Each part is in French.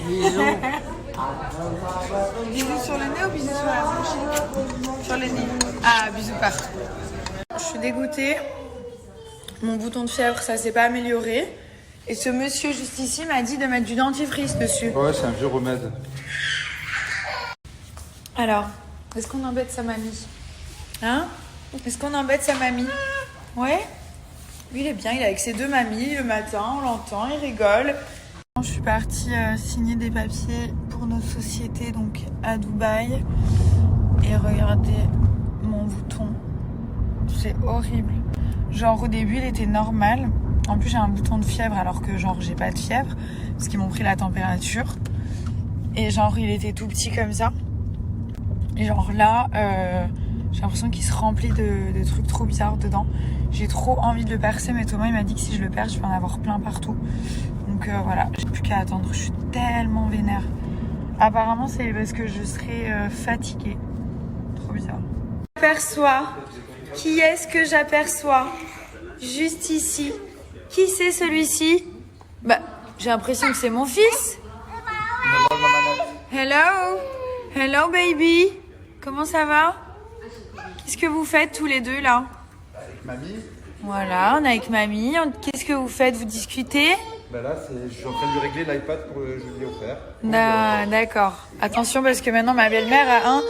Bisous. Bisous sur le nez ou bisous sur la bouche? Sur le nez. Ah, bisous partout. Je suis dégoûtée. Mon bouton de fièvre, ça s'est pas amélioré. Et ce monsieur juste ici m'a dit de mettre du dentifrice dessus. Ouais, c'est un vieux remède. Alors, est-ce qu'on embête sa mamie? Hein? Est-ce qu'on embête sa mamie? Ouais? Lui, il est bien, il est avec ses deux mamies le matin, on l'entend, il rigole. Je suis partie signer des papiers pour notre société, donc à Dubaï. Et regardez mon bouton. C'est horrible. Genre, au début, il était normal. En plus, j'ai un bouton de fièvre alors que, genre, j'ai pas de fièvre. Parce qu'ils m'ont pris la température. Et genre, il était tout petit comme ça. Et genre là, j'ai l'impression qu'il se remplit de trucs trop bizarres dedans. J'ai trop envie de le percer, mais Thomas il m'a dit que si je le perce, je vais en avoir plein partout. Donc voilà, j'ai plus qu'à attendre. Je suis tellement vénère. Apparemment, c'est parce que je serai fatiguée. Trop bizarre. J'aperçois. Qui est-ce que j'aperçois? Juste ici. Qui c'est celui-ci? Bah, j'ai l'impression que c'est mon fils. Hello. Hello baby. Comment ça va? Qu'est-ce que vous faites tous les deux là? Avec mamie. Voilà, on est avec mamie. Qu'est-ce que vous faites? Vous discutez? Bah là, je suis en train de lui régler l'iPad pour je lui ai offert. D'accord. Attention parce que maintenant ma belle-mère a un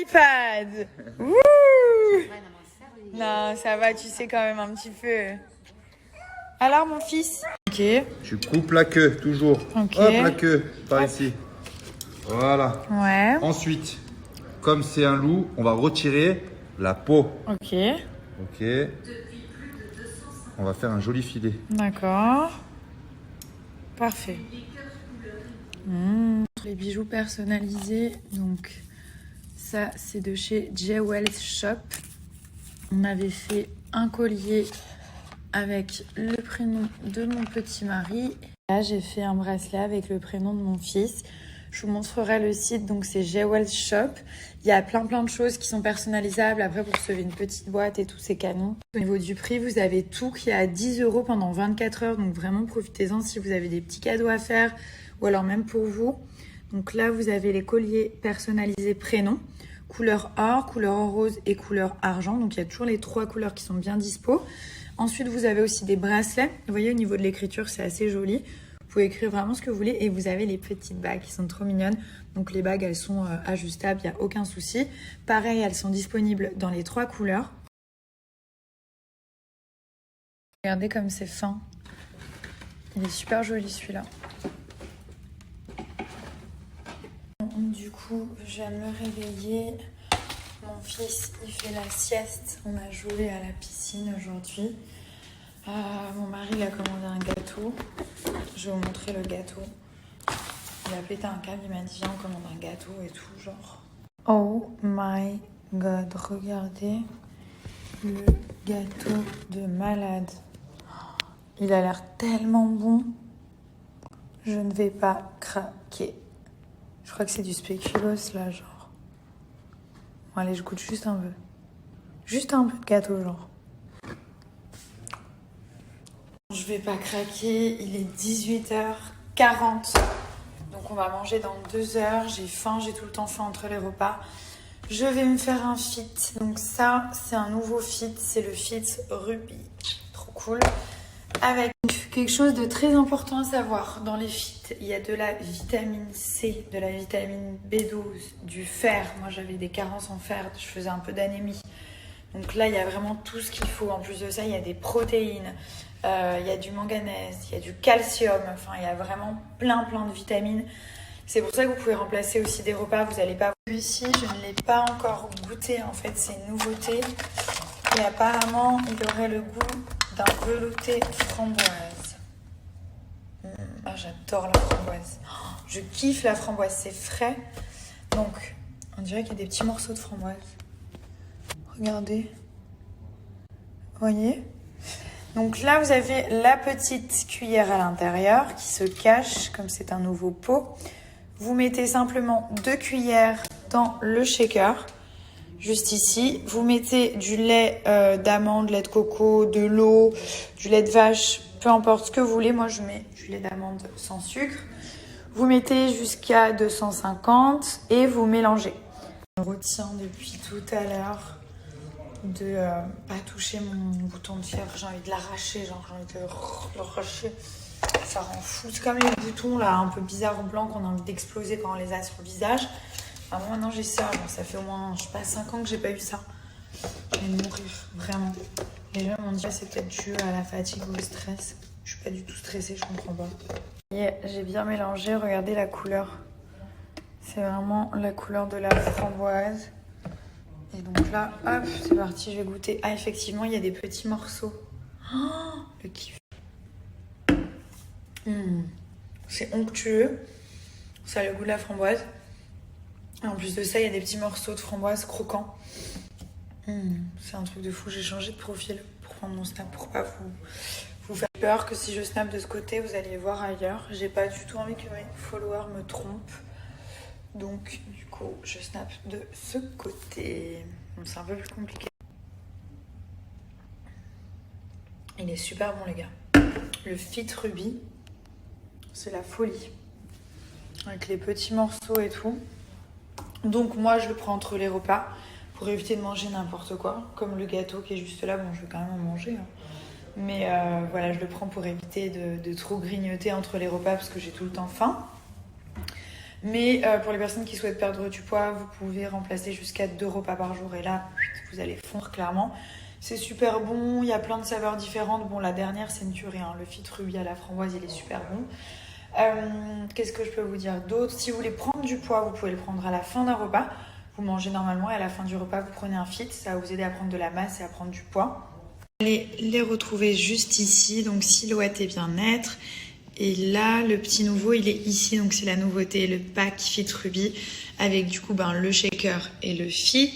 iPad. Wouh! Non, ça va, tu sais quand même un petit peu. Alors mon fils? Ok. Tu coupes la queue, toujours. Ok. Hop, la queue, par ici. Voilà. Ouais. Ensuite, comme c'est un loup, on va retirer la peau. Ok. Ok. On va faire un joli filet. D'accord. Parfait. Les bijoux personnalisés, donc ça c'est de chez Jewels Shop. On avait fait un collier avec le prénom de mon petit mari. Là j'ai fait un bracelet avec le prénom de mon fils. Je vous montrerai le site, donc c'est Jewels Shop. Il y a plein de choses qui sont personnalisables. Après, vous recevez une petite boîte et tous ces canons. Au niveau du prix, vous avez tout qui est à 10 € pendant 24 heures. Donc vraiment, profitez-en si vous avez des petits cadeaux à faire ou alors même pour vous. Donc là, vous avez les colliers personnalisés prénom, couleur or rose et couleur argent. Donc il y a toujours les 3 couleurs qui sont bien dispo. Ensuite, vous avez aussi des bracelets. Vous voyez, au niveau de l'écriture, c'est assez joli. Vous pouvez écrire vraiment ce que vous voulez et vous avez les petites bagues qui sont trop mignonnes. Donc les bagues, elles sont ajustables, il n'y a aucun souci. Pareil, elles sont disponibles dans les 3 couleurs. Regardez comme c'est fin. Il est super joli celui-là. Du coup, je viens de me réveiller. Mon fils, il fait la sieste. On a joué à la piscine aujourd'hui. Mon mari, il a commandé un gâteau. Je vais vous montrer le gâteau. Il a pété un câble, il m'a dit viens on commande un gâteau et tout, genre. Oh my god, regardez le gâteau de malade. Il a l'air tellement bon. Je ne vais pas craquer. Je crois que c'est du spéculoos là, genre. Bon, allez, je goûte juste un peu. Juste un peu de gâteau, genre. Je vais pas craquer, il est 18h40. Donc on va manger dans 2 heures. J'ai faim, j'ai tout le temps faim entre les repas. Je vais me faire un fit. Donc ça, c'est un nouveau fit. C'est le fit Ruby. Trop cool. Avec quelque chose de très important à savoir. Dans les fits, il y a de la vitamine C, de la vitamine B12, du fer. Moi, j'avais des carences en fer. Je faisais un peu d'anémie. Donc là, il y a vraiment tout ce qu'il faut. En plus de ça, il y a des protéines. Il y a du manganèse, il y a du calcium, enfin il y a vraiment plein de vitamines. C'est pour ça que vous pouvez remplacer aussi des repas, vous n'allez pas... Celui-ci, je ne l'ai pas encore goûté, en fait c'est une nouveauté. Et apparemment, il aurait le goût d'un velouté framboise. Ah, j'adore la framboise. Oh, je kiffe la framboise, c'est frais. Donc, on dirait qu'il y a des petits morceaux de framboise. Regardez. Vous voyez ? Donc là, vous avez la petite cuillère à l'intérieur qui se cache, comme c'est un nouveau pot. Vous mettez simplement 2 cuillères dans le shaker. juste ici. Vous mettez du lait d'amande, lait de coco, de l'eau, du lait de vache, peu importe ce que vous voulez. Moi, je mets du lait d'amande sans sucre. Vous mettez jusqu'à 250 et vous mélangez. Je retiens depuis tout à l'heure de pas toucher mon bouton de fièvre. J'ai envie de l'arracher, genre j'ai envie de l'arracher. Ça rend fou. C'est comme les boutons là, un peu bizarres blancs qu'on a envie d'exploser quand on les a sur le visage. Moi maintenant j'ai ça, genre, ça fait au moins, je sais pas, 5 ans que j'ai pas eu ça. Je vais mourir, vraiment. Les gens m'ont dit que c'est peut-être dû à la fatigue ou au stress. Je suis pas du tout stressée, je comprends pas. J'ai bien mélangé, regardez la couleur. C'est vraiment la couleur de la framboise. Et donc là, hop, c'est parti, je vais goûter. Ah, effectivement, il y a des petits morceaux. Oh, le kiff. C'est onctueux. Ça a le goût de la framboise. Et en plus de ça, il y a des petits morceaux de framboise croquants. C'est un truc de fou. J'ai changé de profil pour prendre mon snap, pour pas vous faire peur que si je snap de ce côté, vous alliez voir ailleurs. J'ai pas du tout envie que mes followers me trompent. Donc, du coup, je snap de ce côté. Donc, c'est un peu plus compliqué. Il est super bon, les gars. Le Fit Ruby, c'est la folie. Avec les petits morceaux et tout. Donc, moi, je le prends entre les repas pour éviter de manger n'importe quoi. Comme le gâteau qui est juste là. Bon, je vais quand même en manger. Mais voilà, je le prends pour éviter de trop grignoter entre les repas parce que j'ai tout le temps faim. Mais pour les personnes qui souhaitent perdre du poids, vous pouvez remplacer jusqu'à 2 repas par jour. Et là, vous allez fondre clairement. C'est super bon, il y a plein de saveurs différentes. Bon, la dernière, c'est une tuerie. Le Fit Ruby à la framboise, il est super bon. Qu'est-ce que je peux vous dire d'autre? Si vous voulez prendre du poids, vous pouvez le prendre à la fin d'un repas. Vous mangez normalement et à la fin du repas, vous prenez un Fit. Ça va vous aider à prendre de la masse et à prendre du poids. Allez les retrouver juste ici. Donc, silhouette et bien-être. Et là, le petit nouveau, il est ici. Donc, c'est la nouveauté, le pack Fit Ruby avec du coup le shaker et le Fit.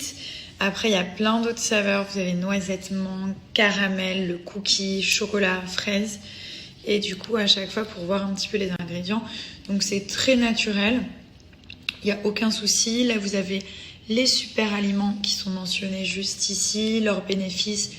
Après, il y a plein d'autres saveurs. Vous avez noisette, mangue, caramel, le cookie, chocolat, fraise. Et du coup, à chaque fois, pour voir un petit peu les ingrédients. Donc, c'est très naturel. Il n'y a aucun souci. Là, vous avez les super aliments qui sont mentionnés juste ici. Leurs bénéfices,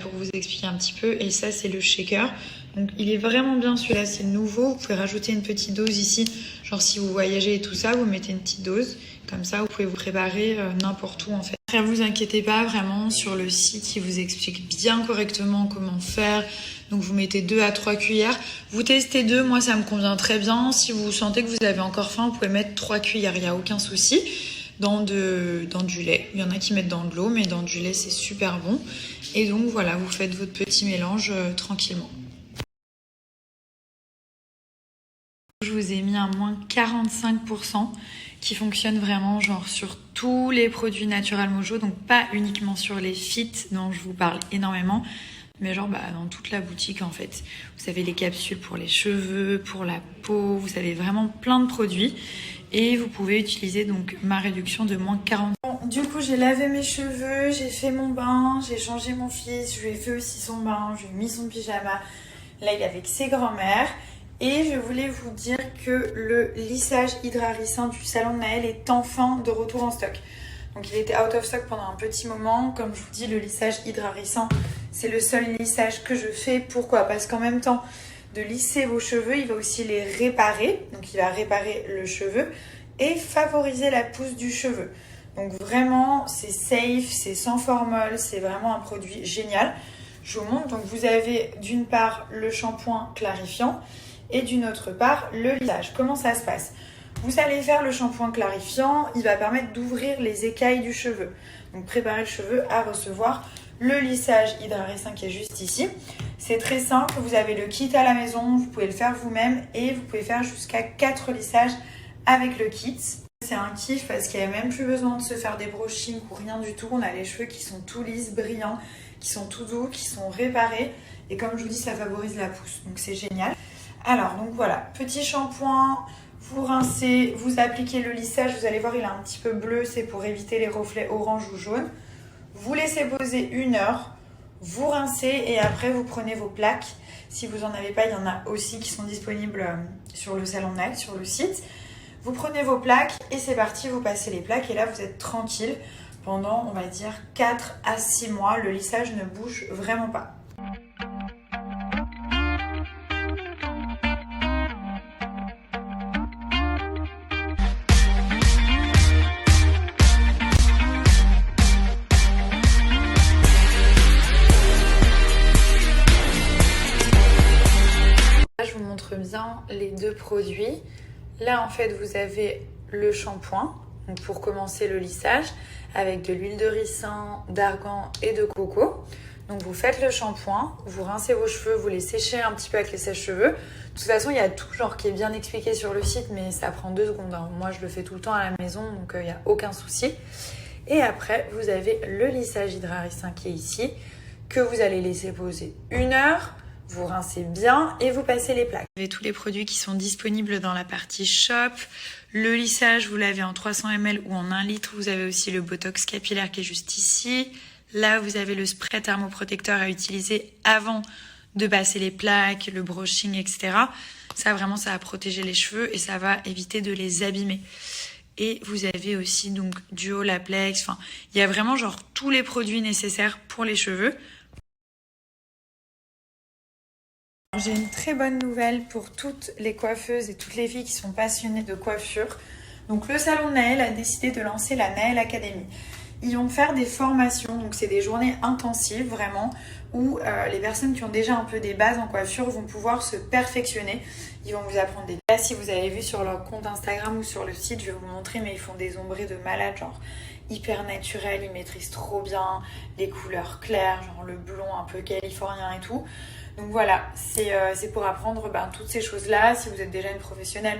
pour vous expliquer un petit peu. Et ça, c'est le shaker. Donc, il est vraiment bien. Celui-là, c'est nouveau. Vous pouvez rajouter une petite dose ici. Genre, si vous voyagez et tout ça, vous mettez une petite dose. Comme ça, vous pouvez vous préparer n'importe où, en fait. Après, vous inquiétez pas, vraiment, sur le site, il vous explique bien correctement comment faire. Donc, vous mettez 2 à 3 cuillères. Vous testez 2, moi, ça me convient très bien. Si vous sentez que vous avez encore faim, vous pouvez mettre 3 cuillères, il n'y a aucun souci. Dans du lait. Il y en a qui mettent dans de l'eau, mais dans du lait, c'est super bon. Et donc, voilà, vous faites votre petit mélange tranquillement. Je vous ai mis un moins 45% qui fonctionne vraiment genre sur tous les produits Natural Mojo, donc pas uniquement sur les Fit dont je vous parle énormément, mais genre dans toute la boutique en fait. Vous avez les capsules pour les cheveux, pour la peau, vous avez vraiment plein de produits et vous pouvez utiliser donc ma réduction de moins 40%. Bon, du coup j'ai lavé mes cheveux, j'ai fait mon bain, j'ai changé mon fils, je lui ai fait aussi son bain, je lui ai mis son pyjama, là il est avec ses grands-mères. Et je voulais vous dire que le lissage hydrarissant du salon de Naël est enfin de retour en stock. Donc il était out of stock pendant un petit moment. Comme je vous dis, le lissage hydrarissant, c'est le seul lissage que je fais. Pourquoi? Parce qu'en même temps de lisser vos cheveux, il va aussi les réparer. Donc il va réparer le cheveu et favoriser la pousse du cheveu. Donc vraiment, c'est safe, c'est sans formol, c'est vraiment un produit génial. Je vous montre. Donc vous avez d'une part le shampoing clarifiant et d'une autre part le lissage. Comment ça se passe? Vous allez faire le shampoing clarifiant, il va permettre d'ouvrir les écailles du cheveu. Donc préparer le cheveu à recevoir le lissage hydrarissant qui est juste ici. C'est très simple, vous avez le kit à la maison, vous pouvez le faire vous-même et vous pouvez faire jusqu'à 4 lissages avec le kit. C'est un kiff parce qu'il n'y a même plus besoin de se faire des brushings ou rien du tout. On a les cheveux qui sont tout lisses, brillants, qui sont tout doux, qui sont réparés. Et comme je vous dis, ça favorise la pousse, donc c'est génial. Alors, donc voilà, petit shampoing, vous rincez, vous appliquez le lissage, vous allez voir, il est un petit peu bleu, c'est pour éviter les reflets orange ou jaune. Vous laissez poser 1 heure, vous rincez et après vous prenez vos plaques. Si vous n'en avez pas, il y en a aussi qui sont disponibles sur le salon de Naël, sur le site. Vous prenez vos plaques et c'est parti, vous passez les plaques et là vous êtes tranquille pendant, on va dire, 4 à 6 mois. Le lissage ne bouge vraiment pas. Je vous montre bien les deux produits. Là, en fait, vous avez le shampoing, donc pour commencer le lissage, avec de l'huile de ricin, d'argan et de coco. Donc vous faites le shampoing, vous rincez vos cheveux, vous les séchez un petit peu avec les sèche-cheveux. De toute façon, il y a tout genre qui est bien expliqué sur le site, mais ça prend 2 secondes. Hein. Moi, je le fais tout le temps à la maison, donc il n'y a aucun souci. Et après, vous avez le lissage Hydraricin qui est ici, que vous allez laisser poser 1 heure. Vous rincez bien et vous passez les plaques. Vous avez tous les produits qui sont disponibles dans la partie shop. Le lissage, vous l'avez en 300 ml ou en 1 litre. Vous avez aussi le botox capillaire qui est juste ici. Là, vous avez le spray thermoprotecteur à utiliser avant de passer les plaques, le brushing, etc. Ça, vraiment, ça va protéger les cheveux et ça va éviter de les abîmer. Et vous avez aussi donc du Olaplex. Enfin, il y a vraiment genre tous les produits nécessaires pour les cheveux. J'ai une très bonne nouvelle pour toutes les coiffeuses et toutes les filles qui sont passionnées de coiffure. Donc le salon de Naël a décidé de lancer la Naël Academy. Ils vont faire des formations, donc c'est des journées intensives vraiment, où les personnes qui ont déjà un peu des bases en coiffure vont pouvoir se perfectionner. Ils vont vous apprendre des... Là, si vous avez vu sur leur compte Instagram ou sur le site, je vais vous montrer, mais ils font des ombrés de malade, genre hyper naturels, ils maîtrisent trop bien les couleurs claires, genre le blond un peu californien et tout. Donc voilà, c'est pour apprendre toutes ces choses-là. Si vous êtes déjà une professionnelle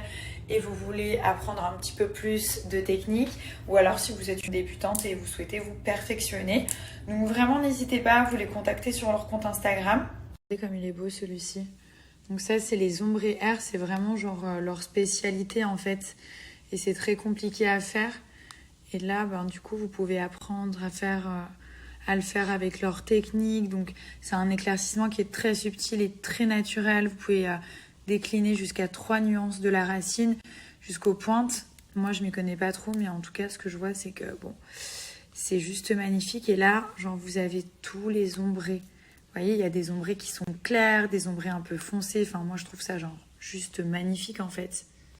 et vous voulez apprendre un petit peu plus de technique, ou alors si vous êtes une débutante et vous souhaitez vous perfectionner. Donc vraiment, n'hésitez pas à vous les contacter sur leur compte Instagram. Regardez comme il est beau celui-ci. Donc ça, c'est les ombrés air, c'est vraiment genre leur spécialité en fait. Et c'est très compliqué à faire. Et là, du coup, vous pouvez apprendre à le faire avec leur technique. Donc c'est un éclaircissement qui est très subtil et très naturel. Vous pouvez décliner jusqu'à 3 nuances de la racine jusqu'aux pointes. Moi je m'y connais pas trop, mais en tout cas ce que je vois c'est que bon, c'est juste magnifique. Et là genre vous avez tous les ombrés. Vous voyez, il y a des ombrés qui sont clairs, des ombrés un peu foncés. Enfin moi je trouve ça genre juste magnifique en fait.